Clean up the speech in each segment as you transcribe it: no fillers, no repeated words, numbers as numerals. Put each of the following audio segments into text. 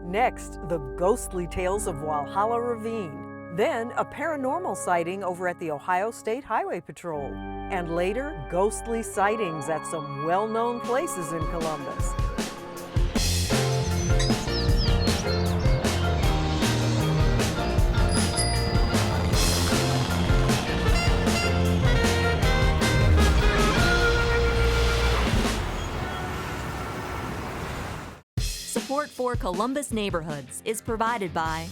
Next, the ghostly tales of Walhalla Ravine. Then, a paranormal sighting over at the Ohio State Highway Patrol. And later, ghostly sightings at some well-known places in Columbus. Support for Columbus Neighborhoods is provided by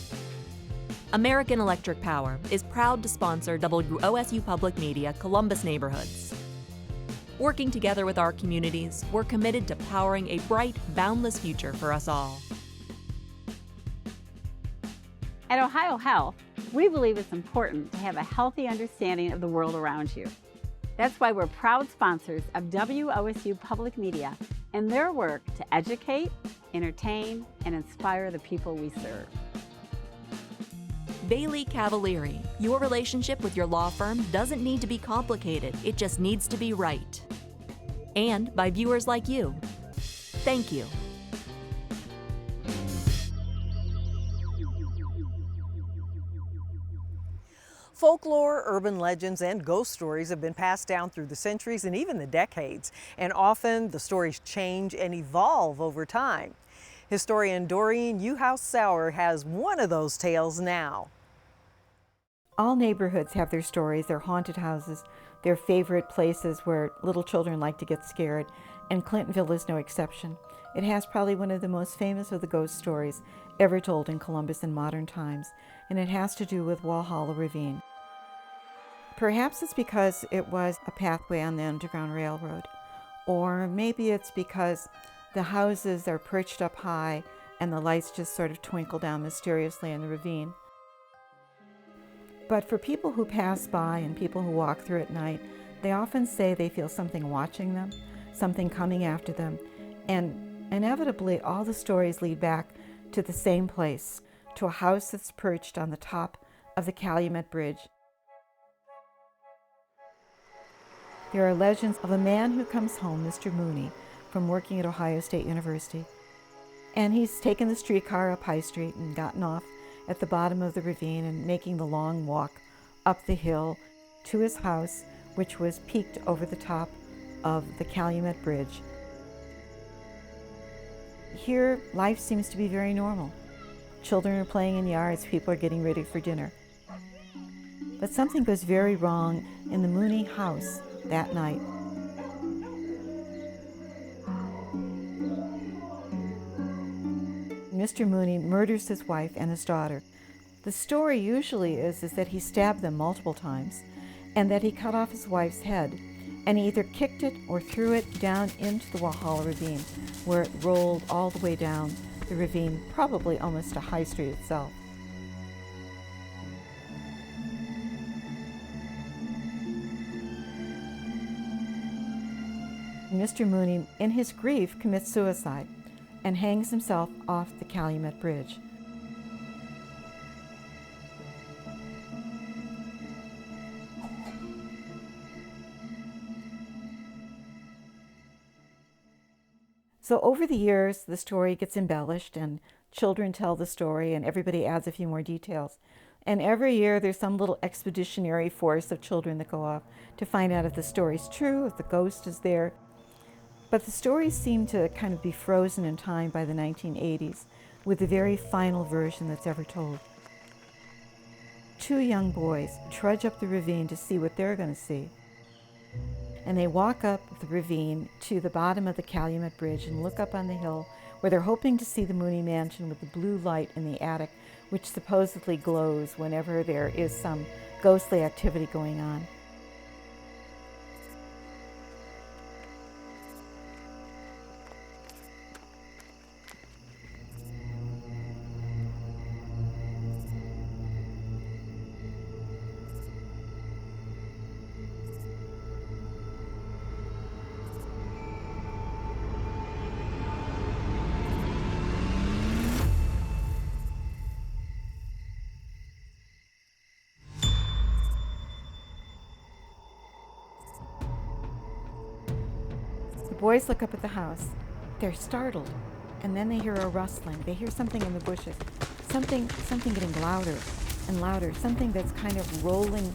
American Electric Power is proud to sponsor WOSU Public Media Columbus Neighborhoods. Working together with our communities, we're committed to powering a bright, boundless future for us all. At Ohio Health, we believe it's important to have a healthy understanding of the world around you. That's why we're proud sponsors of WOSU Public Media and their work to educate, entertain, and inspire the people we serve. Bailey Cavalieri, your relationship with your law firm doesn't need to be complicated, it just needs to be right. And by viewers like you. Thank you. Folklore, urban legends, and ghost stories have been passed down through the centuries and even the decades, and often the stories change and evolve over time. Historian Doreen Uhouse-Sauer has one of those tales now. All neighborhoods have their stories, their haunted houses, their favorite places where little children like to get scared, and Clintonville is no exception. It has probably one of the most famous of the ghost stories ever told in Columbus in modern times, and it has to do with Walhalla Ravine. Perhaps it's because it was a pathway on the Underground Railroad, or maybe it's because the houses are perched up high and the lights just sort of twinkle down mysteriously in the ravine. But for people who pass by and people who walk through at night, they often say they feel something watching them, something coming after them, and inevitably all the stories lead back to the same place, to a house that's perched on the top of the Calumet Bridge. There are legends of a man who comes home, Mr. Mooney, from working at Ohio State University. And he's taken the streetcar up High Street and gotten off at the bottom of the ravine and making the long walk up the hill to his house, which was peaked over the top of the Calumet Bridge. Here, life seems to be very normal. Children are playing in yards, people are getting ready for dinner. But something goes very wrong in the Mooney house that night. Mr. Mooney murders his wife and his daughter. The story usually is that he stabbed them multiple times and that he cut off his wife's head, and he either kicked it or threw it down into the Walhalla Ravine, where it rolled all the way down the ravine, probably almost to High Street itself. Mr. Mooney, in his grief, commits suicide and hangs himself off the Calumet Bridge. So over the years, the story gets embellished and children tell the story and everybody adds a few more details. And every year there's some little expeditionary force of children that go off to find out if the story's true, if the ghost is there. But the stories seem to kind of be frozen in time by the 1980s with the very final version that's ever told. Two young boys trudge up the ravine to see what they're going to see. And they walk up the ravine to the bottom of the Calumet Bridge and look up on the hill where they're hoping to see the Mooney Mansion with the blue light in the attic, which supposedly glows whenever there is some ghostly activity going on. The boys look up at the house. They're startled. And then they hear a rustling. They hear something in the bushes. Something getting louder and louder. Something that's kind of rolling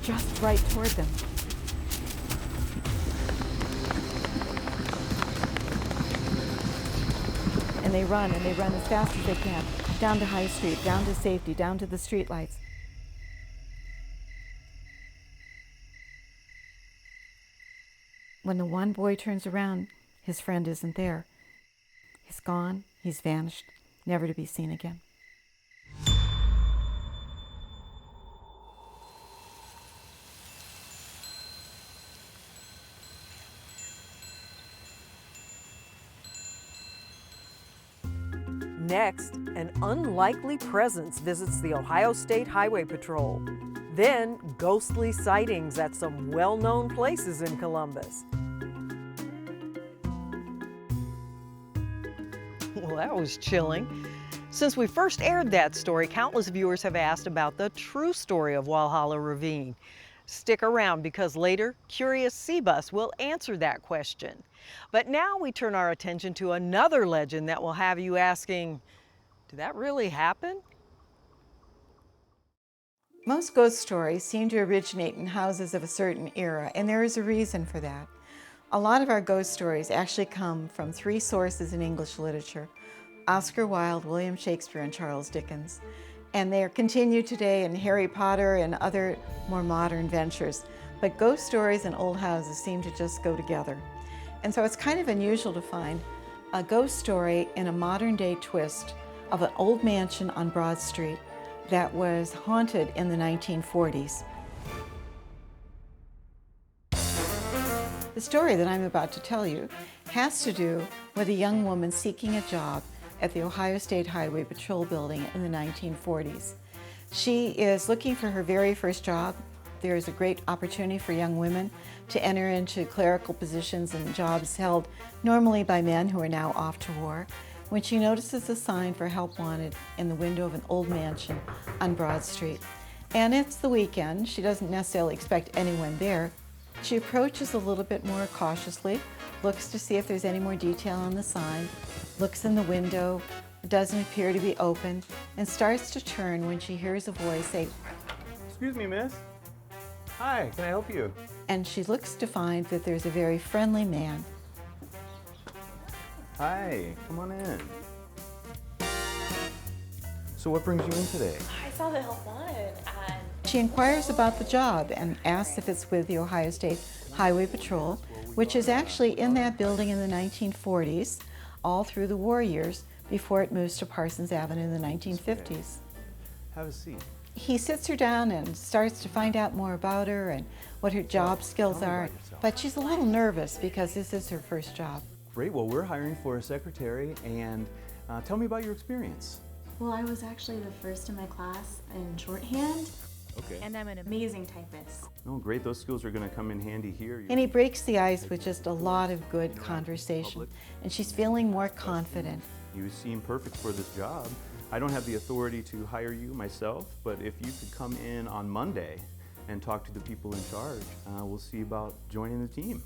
just right toward them. And they run as fast as they can. Down to High Street, down to safety, down to the street lights. When the one boy turns around, his friend isn't there. He's gone, he's vanished, never to be seen again. Next, an unlikely presence visits the Ohio State Highway Patrol. Then, ghostly sightings at some well-known places in Columbus. Well, that was chilling. Since we first aired that story, countless viewers have asked about the true story of Walhalla Ravine. Stick around because later, Curious Seabus will answer that question. But now we turn our attention to another legend that will have you asking, did that really happen? Most ghost stories seem to originate in houses of a certain era, and there is a reason for that. A lot of our ghost stories actually come from three sources in English literature: Oscar Wilde, William Shakespeare, and Charles Dickens. And they are continued today in Harry Potter and other more modern ventures. But ghost stories and old houses seem to just go together. And so it's kind of unusual to find a ghost story in a modern day twist of an old mansion on Broad Street that was haunted in the 1940s. The story that I'm about to tell you has to do with a young woman seeking a job at the Ohio State Highway Patrol building in the 1940s. She is looking for her very first job. There is a great opportunity for young women to enter into clerical positions and jobs held normally by men who are now off to war, when she notices a sign for help wanted in the window of an old mansion on Broad Street. And it's the weekend. She doesn't necessarily expect anyone there. She approaches a little bit more cautiously, looks to see if there's any more detail on the sign, looks in the window, it doesn't appear to be open, and starts to turn when she hears a voice say, "Excuse me, miss. Hi, can I help you?" And she looks to find that there's a very friendly man. Hi, come on in. So what brings you in today? I saw the help wanted, and She inquires about the job and asks if it's with the Ohio State Highway Patrol, which is actually in that building in the 1940s, all through the war years, before it moves to Parsons Avenue in the 1950s. Have a seat. He sits her down and starts to find out more about her and what her job skills tell me are, about yourself. but she's a little nervous because this is her first job. Great, well, we're hiring for a secretary, and tell me about your experience. well, I was actually the first in my class in shorthand, Okay. and I'm an amazing typist. Oh, great, those skills are gonna come in handy here. And he breaks the ice with just a lot of good conversation, and she's feeling more confident. You seem perfect for this job. I don't have the authority to hire you myself, but if you could come in on Monday and talk to the people in charge, we'll see about joining the team.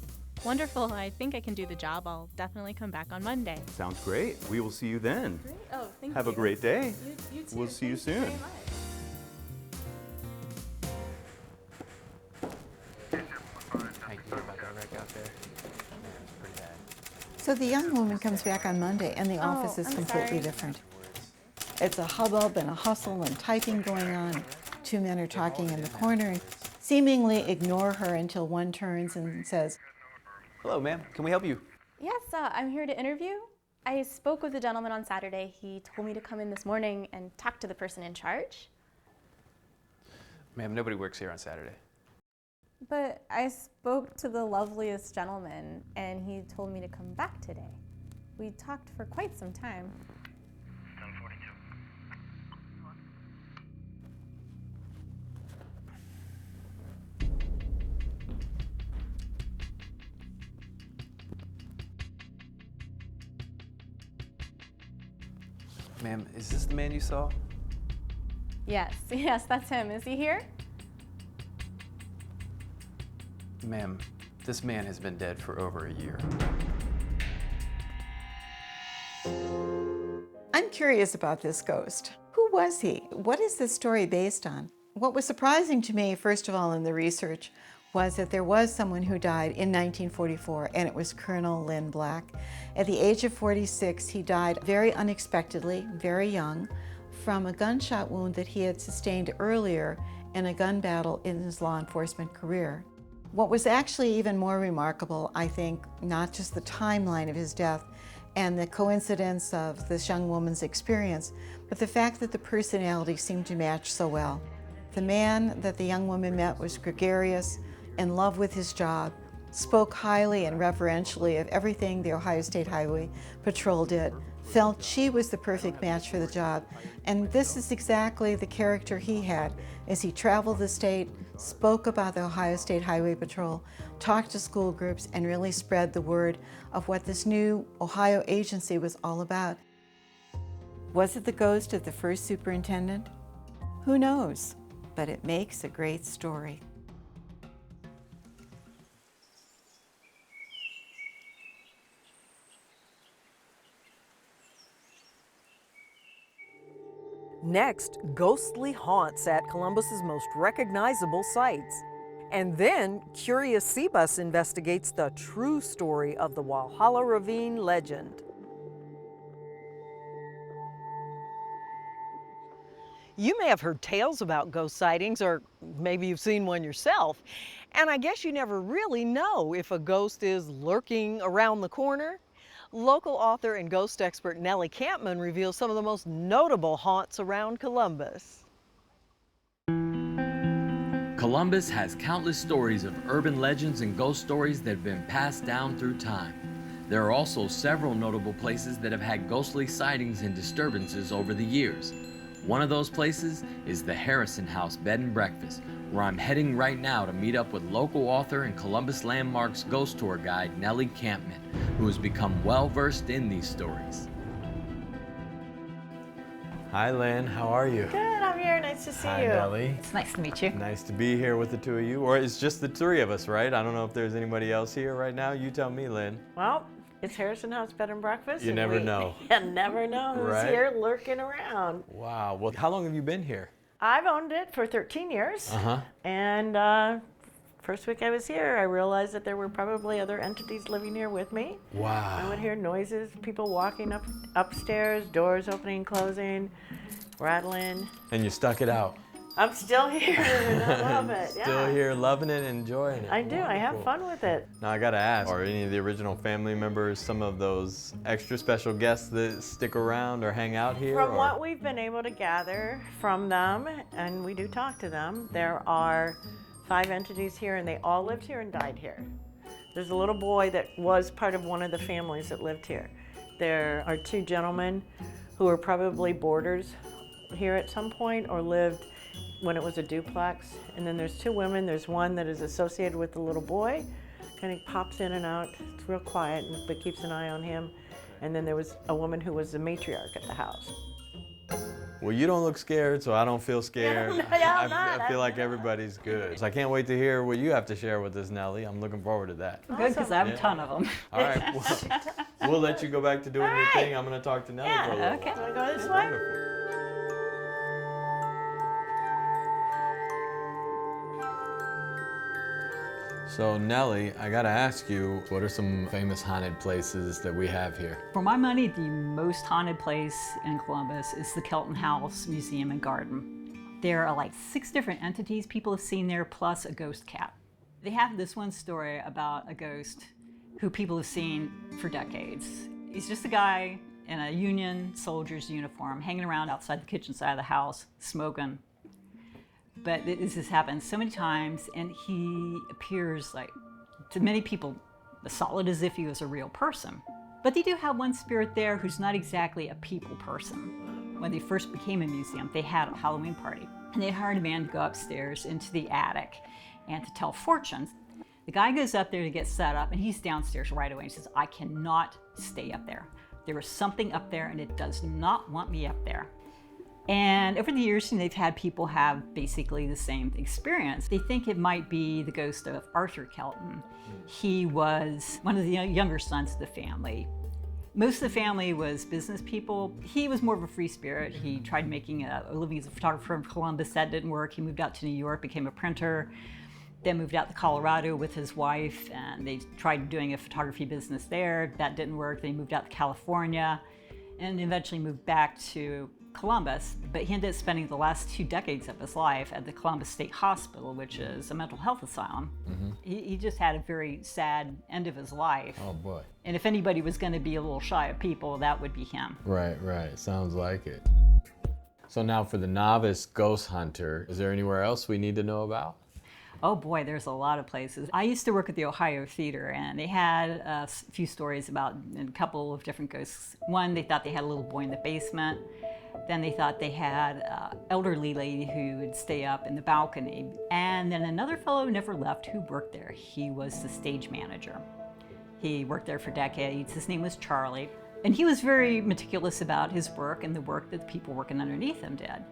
Wonderful. I think I can do the job. I'll definitely come back on Monday. Sounds great. We will see you then. Great. Oh, thank Have you. a great day. You too. We'll see you Thank soon. very much. I hear about that wreck out there. It's pretty bad. So the young woman comes back on Monday, and the office is I'm completely sorry. different. It's a hubbub and a hustle and typing going on. Two men are talking in the corner and seemingly ignore her until one turns and says, Hello, ma'am. Can we help you? Yes, I'm here to interview. I spoke with the gentleman on Saturday. He told me to come in this morning and talk to the person in charge. Ma'am, nobody works here on Saturday. But I spoke to the loveliest gentleman, and he told me to come back today. We talked for quite some time. Ma'am, is this the man you saw? Yes, yes, that's him. Is he here? Ma'am, this man has been dead for over a year. I'm curious about this ghost. Who was he? What is this story based on? What was surprising to me, first of all, in the research, was that there was someone who died in 1944, and it was Colonel Lynn Black. At the age of 46, he died very unexpectedly, very young, from a gunshot wound that he had sustained earlier in a gun battle in his law enforcement career. What was actually even more remarkable, I think, not just the timeline of his death and the coincidence of this young woman's experience, but the fact that the personality seemed to match so well. The man that the young woman met was gregarious, in love with his job, spoke highly and reverentially of everything the Ohio State Highway Patrol did, felt she was the perfect match for the job. And this is exactly the character he had as he traveled the state, spoke about the Ohio State Highway Patrol, talked to school groups, and really spread the word of what this new Ohio agency was all about. Was it the ghost of the first superintendent? Who knows? But it makes a great story. Next, ghostly haunts at Columbus's most recognizable sites. And then, Curious Sea Bus investigates the true story of the Walhalla Ravine legend. You may have heard tales about ghost sightings, or maybe you've seen one yourself. And I guess you never really know if a ghost is lurking around the corner. Local author and ghost expert Nellie Campman reveals some of the most notable haunts around Columbus. Columbus has countless stories of urban legends and ghost stories that have been passed down through time. There are also several notable places that have had ghostly sightings and disturbances over the years. One of those places is the Harrison House Bed and Breakfast, where I'm heading right now to meet up with local author and Columbus Landmarks ghost tour guide Nellie Campman, who has become well-versed in these stories. Hi, Lynn. How are you? Good, I'm here. Nice to see Hi, you. Nellie. It's nice to meet you. Nice to be here with the two of you. Or it's just the three of us, right? I don't know if there's anybody else here right now. You tell me, Lynn. Well, it's Harrison House Bed and Breakfast. You never know. You never know who's Right? here lurking around. Wow. Well, how long have you been here? I've owned it for 13 years. And first week I was here, I realized that there were probably other entities living here with me. Wow. I would hear noises, people walking upstairs, doors opening and closing, rattling. And you stuck it out. I'm still here and I love it. Yeah. Still here, loving it, enjoying it. I do. I have fun with it. Now I gotta ask, are any of the original family members some of those extra special guests that stick around or hang out here? From what we've been able to gather from them, and we do talk to them, there are 5 entities here and they all lived here and died here. There's a little boy that was part of one of the families that lived here. There are 2 gentlemen who are probably boarders here at some point or lived when it was a duplex. And then there's 2 women. There's one that is associated with the little boy, kind of pops in and out. It's real quiet, but keeps an eye on him. And then there was a woman who was the matriarch at the house. Well, you don't look scared, so I don't feel scared. I feel like everybody's good. So I can't wait to hear what you have to share with us, Nellie. I'm looking forward to that. Good, because I have a ton of them. All right, well, we'll let you go back to doing your thing. I'm going to talk to Nellie for a little Okay. while. Do I go this way? Wonderful. So Nellie, I gotta ask you, what are some famous haunted places that we have here? For my money, the most haunted place in Columbus is the Kelton House Museum and Garden. There are like 6 different entities people have seen there, plus a ghost cat. They have this one story about a ghost who people have seen for decades. He's just a guy in a Union soldier's uniform hanging around outside the kitchen side of the house, smoking. But this has happened so many times, and he appears like, to many people, as solid as if he was a real person. But they do have one spirit there who's not exactly a people person. When they first became a museum, they had a Halloween party, and they hired a man to go upstairs into the attic and to tell fortunes. The guy goes up there to get set up, and he's downstairs right away. He says, I cannot stay up there. There is something up there, and it does not want me up there. And over the years, they've had people have basically the same experience. They think it might be the ghost of Arthur Kelton. He was one of the younger sons of the family. Most of the family was business people. He was more of a free spirit. He tried making a living as a photographer in Columbus. That didn't work. He moved out to New York, became a printer, then moved out to Colorado with his wife, and they tried doing a photography business there. That didn't work. They moved out to California and eventually moved back to Columbus, but he ended up spending the last 2 decades of his life at the Columbus State Hospital, which is a mental health asylum. He just had a very sad end of his life. Oh boy. And if anybody was going to be a little shy of people, that would be him. Right. Sounds like it. So now for the novice ghost hunter, is there anywhere else we need to know about? Oh boy, there's a lot of places. I used to work at the Ohio Theater, and they had a few stories about a couple of different ghosts. One, they thought they had a little boy in the basement. Then they thought they had an elderly lady who would stay up in the balcony. And then another fellow never left who worked there. He was the stage manager. He worked there for decades. His name was Charlie. And he was very meticulous about his work and the work that the people working underneath him did.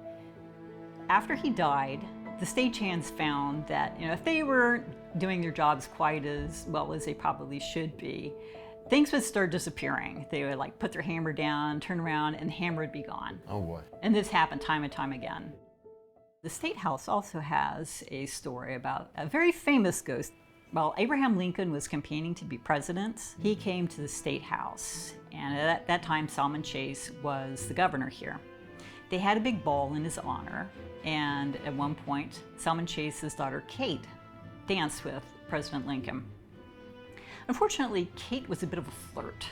After he died, the stagehands found that, if they weren't doing their jobs quite as well as they probably should be, things would start disappearing. They would put their hammer down, turn around, and the hammer would be gone. Oh boy. And this happened time and time again. The State House also has a story about a very famous ghost. While Abraham Lincoln was campaigning to be president, he came to the State House. And at that time, Salmon Chase was the governor here. They had a big ball in his honor. And at one point, Salmon Chase's daughter, Kate, danced with President Lincoln. Unfortunately, Kate was a bit of a flirt,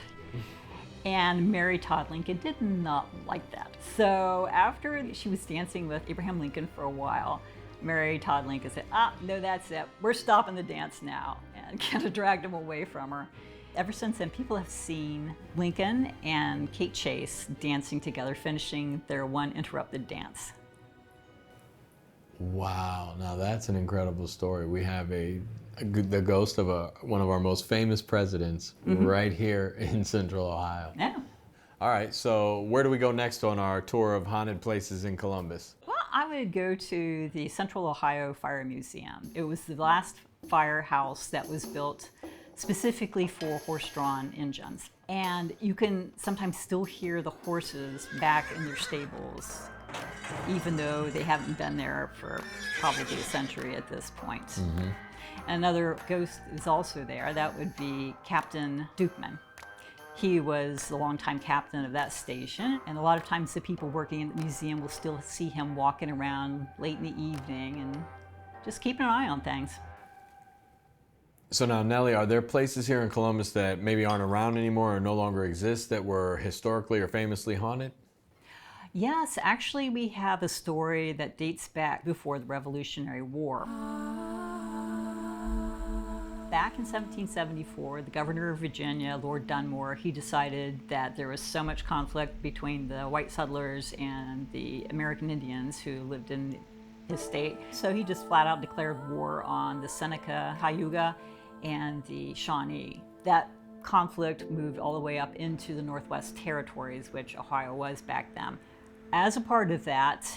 and Mary Todd Lincoln did not like that. So after she was dancing with Abraham Lincoln for a while, Mary Todd Lincoln said, no, that's it. We're stopping the dance now, and kind of dragged him away from her. Ever since then, people have seen Lincoln and Kate Chase dancing together, finishing their one interrupted dance. Wow, now that's an incredible story. We have the ghost of one of our most famous presidents right here in Central Ohio. Yeah. All right, so where do we go next on our tour of haunted places in Columbus? Well, I would go to the Central Ohio Fire Museum. It was the last firehouse that was built specifically for horse-drawn engines. And you can sometimes still hear the horses back in their stables, even though they haven't been there for probably a century at this point. Another ghost is also there. That would be Captain Dukeman. He was the longtime captain of that station, and a lot of times the people working in the museum will still see him walking around late in the evening and just keeping an eye on things. So now, Nellie, are there places here in Columbus that maybe aren't around anymore or no longer exist that were historically or famously haunted? Yes, actually we have a story that dates back before the Revolutionary War. Back in 1774, the governor of Virginia, Lord Dunmore, he decided that there was so much conflict between the white settlers and the American Indians who lived in his state. So he just flat out declared war on the Seneca, Cayuga, and the Shawnee. That conflict moved all the way up into the Northwest Territories, which Ohio was back then. As a part of that,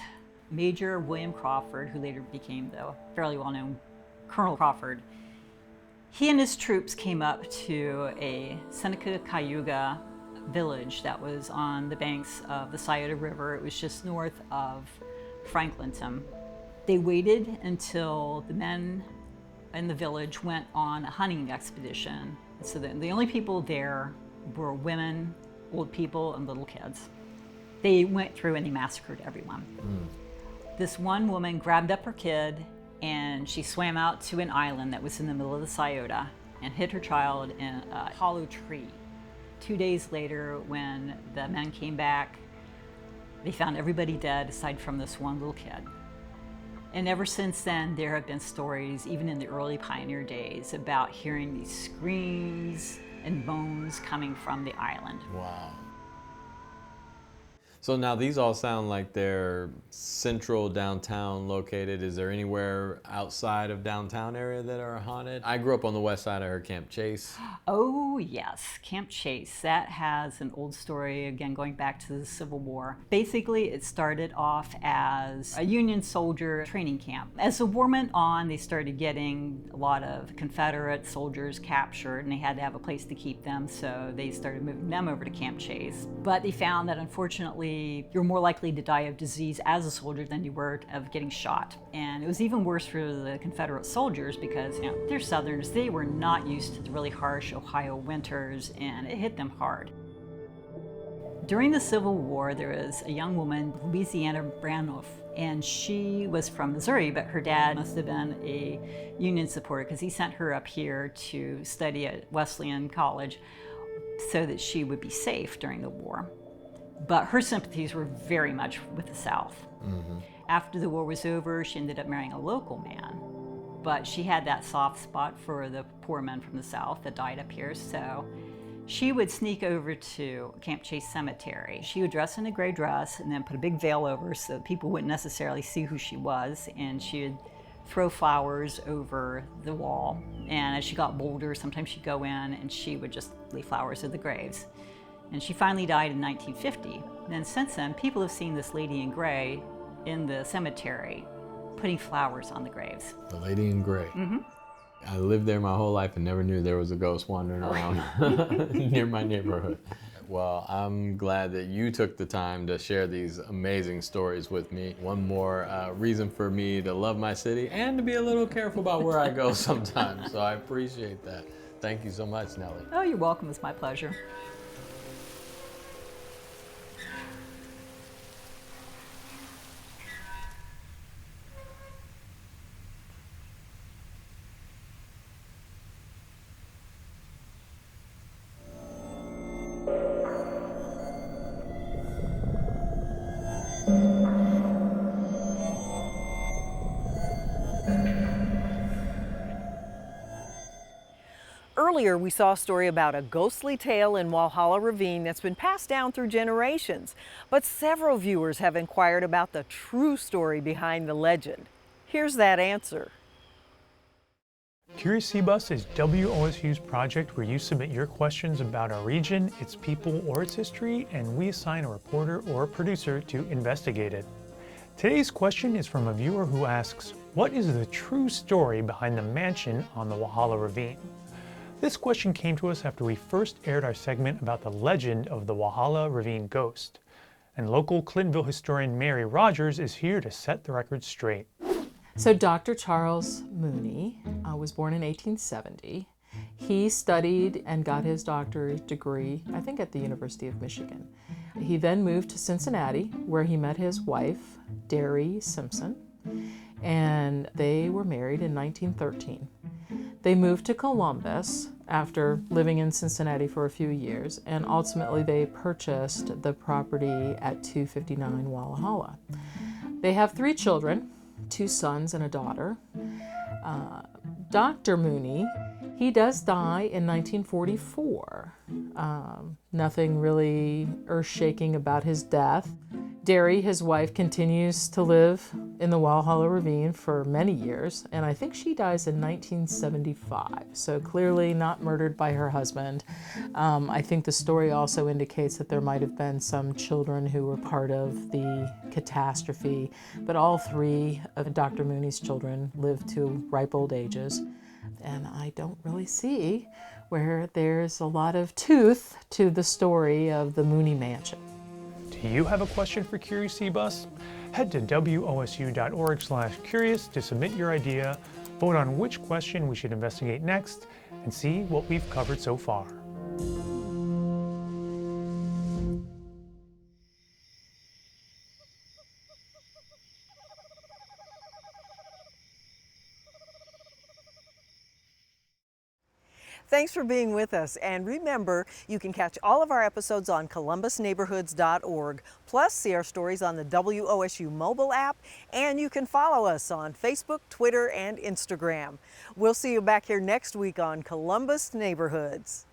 Major William Crawford, who later became the fairly well-known Colonel Crawford, he and his troops came up to a Seneca Cayuga village that was on the banks of the Scioto River. It was just north of Franklinton. They waited until the men in the village went on a hunting expedition. So the only people there were women, old people, and little kids. They went through and they massacred everyone. This one woman grabbed up her kid and she swam out to an island that was in the middle of the Scioto and hid her child in a hollow tree. 2 days later, when the men came back, they found everybody dead aside from this one little kid. And ever since then, there have been stories, even in the early pioneer days, about hearing these screams and moans coming from the island. Wow. So now these all sound like they're central downtown located. Is there anywhere outside of downtown area that are haunted? I grew up on the west side. I heard Camp Chase. Oh yes, Camp Chase. That has an old story, again, going back to the Civil War. Basically, it started off as a Union soldier training camp. As the war went on, they started getting a lot of Confederate soldiers captured, and they had to have a place to keep them, so they started moving them over to Camp Chase. But they found that, unfortunately, you're more likely to die of disease as a soldier than you were of getting shot. And it was even worse for the Confederate soldiers because, you know, they're Southerners. They were not used to the really harsh Ohio winters, and it hit them hard. During the Civil War, there was a young woman, Louisiana Branoff, and she was from Missouri, but her dad must have been a Union supporter because he sent her up here to study at Wesleyan College so that she would be safe during the war. But her sympathies were very much with the South. Mm-hmm. After the war was over, she ended up marrying a local man. But she had that soft spot for the poor men from the South that died up here, so she would sneak over to Camp Chase Cemetery. She would dress in a gray dress and then put a big veil over so people wouldn't necessarily see who she was, and she would throw flowers over the wall. And as she got bolder, sometimes she'd go in and she would just leave flowers at the graves. And she finally died in 1950. And since then, people have seen this lady in gray in the cemetery putting flowers on the graves. The lady in gray. Mm-hmm. I lived there my whole life and never knew there was a ghost wandering around near my neighborhood. Well, I'm glad that you took the time to share these amazing stories with me. One more reason for me to love my city and to be a little careful about where I go sometimes. So I appreciate that. Thank you so much, Nellie. Oh, you're welcome. It's my pleasure. Earlier, we saw a story about a ghostly tale in Walhalla Ravine that's been passed down through generations. But several viewers have inquired about the true story behind the legend. Here's that answer. Curious Sea Bus is WOSU's project where you submit your questions about our region, its people, or its history, and we assign a reporter or a producer to investigate it. Today's question is from a viewer who asks, what is the true story behind the mansion on the Walhalla Ravine? This question came to us after we first aired our segment about the legend of the Walhalla Ravine ghost. And local Clintonville historian Mary Rogers is here to set the record straight. So Dr. Charles Mooney was born in 1870. He studied and got his doctorate degree, I think, at the University of Michigan. He then moved to Cincinnati, where he met his wife, Derry Simpson, and they were married in 1913. They moved to Columbus after living in Cincinnati for a few years, and ultimately they purchased the property at 259 Walhalla. They have 3 children, 2 sons and a daughter. Dr. Mooney, he does die in 1944. Nothing really earth-shaking about his death. Derry, his wife, continues to live in the Walhalla Ravine for many years, and I think she dies in 1975, so clearly not murdered by her husband. I think the story also indicates that there might have been some children who were part of the catastrophe, but all 3 of Dr. Mooney's children lived to ripe old ages, and I don't really see where there's a lot of tooth to the story of the Mooney Mansion. Do you have a question for Curious Sea Bus? Head to wosu.org/curious to submit your idea, vote on which question we should investigate next, and see what we've covered so far. Thanks for being with us, and remember, you can catch all of our episodes on columbusneighborhoods.org, plus see our stories on the WOSU mobile app, and you can follow us on Facebook, Twitter, and Instagram. We'll see you back here next week on Columbus Neighborhoods.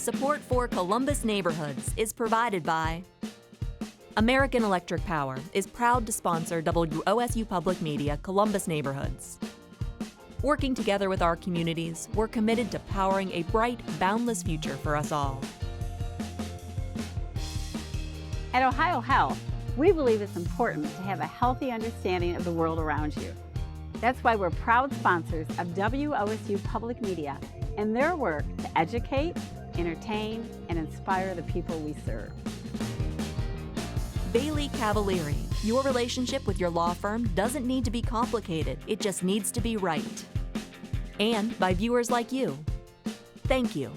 Support for Columbus Neighborhoods is provided by American Electric Power is proud to sponsor WOSU Public Media Columbus Neighborhoods. Working together with our communities, we're committed to powering a bright, boundless future for us all. At Ohio Health, we believe it's important to have a healthy understanding of the world around you. That's why we're proud sponsors of WOSU Public Media and their work to educate, entertain, and inspire the people we serve. Bailey Cavalieri, your relationship with your law firm doesn't need to be complicated, it just needs to be right. And by viewers like you. Thank you.